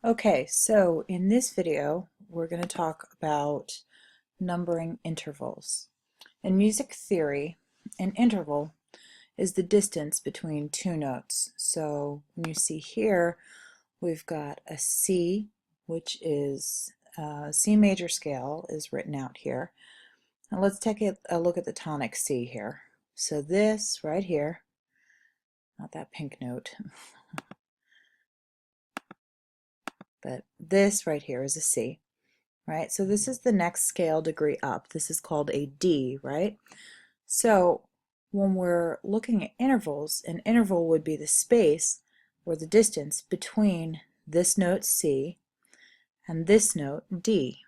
Okay, so in this video, we're going to talk about numbering intervals. In music theory, an interval is the distance between two notes. So when you see here, we've got a C, which is C major scale is written out here. Now let's take a look at the tonic C here. So this right here, not that pink note, but this right here is a C. Right? So this is the next scale degree up. This is called a D, right? So when we're looking at intervals, an interval would be the space or the distance between this note C and this note D,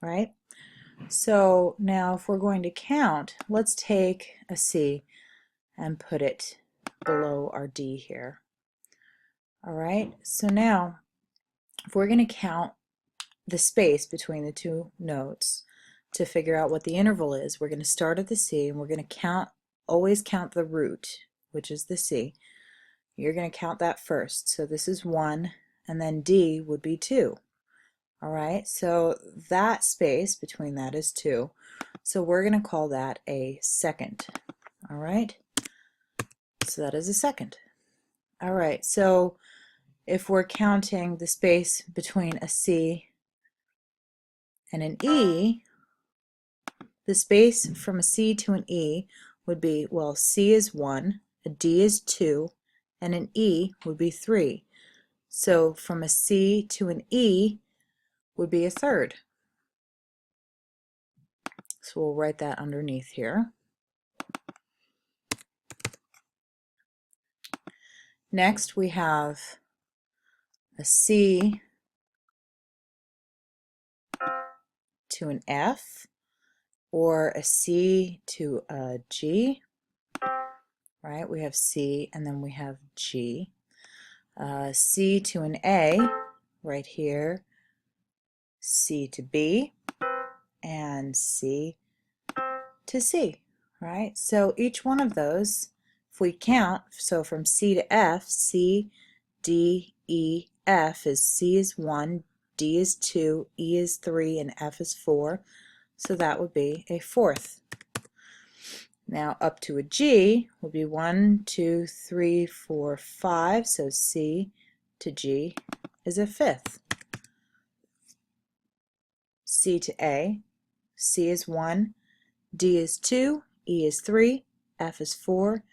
right? So now if we're going to count, let's take a C and put it below our D here. All right, so now if we're going to count the space between the two notes to figure out what the interval is, we're going to start at the C and we're going to always count the root, which is the C. You're going to count that first. So this is 1, and then D would be 2. All right, so that space between that is 2. So we're going to call that a second. All right, so that is a second. All right, so if we're counting the space between a C and an E, the space from a C to an E would be, well, C is 1, a D is 2, and an E would be 3. So from a C to an E would be a third. So we'll write that underneath here. Next we have a C to an F, or a C to a G, right? We have C and then we have G. C to an A, right here, C to B, and C to C, right? So each one of those, if we count, so from C to F, C, D, E, F is C is 1, D is 2, E is 3, and F is 4. So that would be a fourth. Now up to a G would be 1, 2, 3, 4, 5. So C to G is a fifth. C to A, C is 1, D is 2, E is 3, F is 4,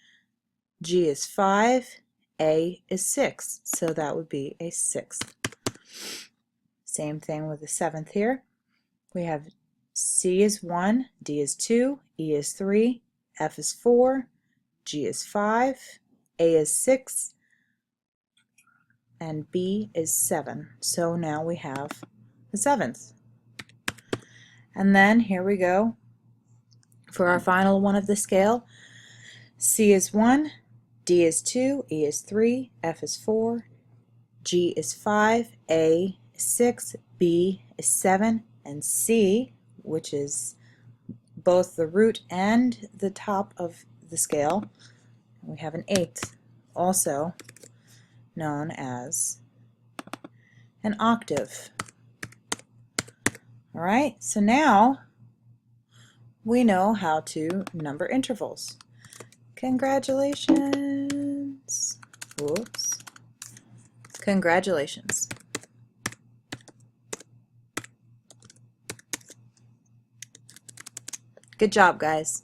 G is 5, A is 6. So that would be a sixth. Same thing with the seventh here. We have C is 1, D is 2, E is 3, F is 4, G is 5, A is 6, and B is 7. So now we have the seventh. And then here we go for our final one of the scale. C is 1, D is 2, E is 3, F is 4, G is 5, A is 6, B is 7, and C, which is both the root and the top of the scale, we have an eighth, also known as an octave. All right, so now we know how to number intervals. Congratulations. Whoops. Congratulations. Good job, guys.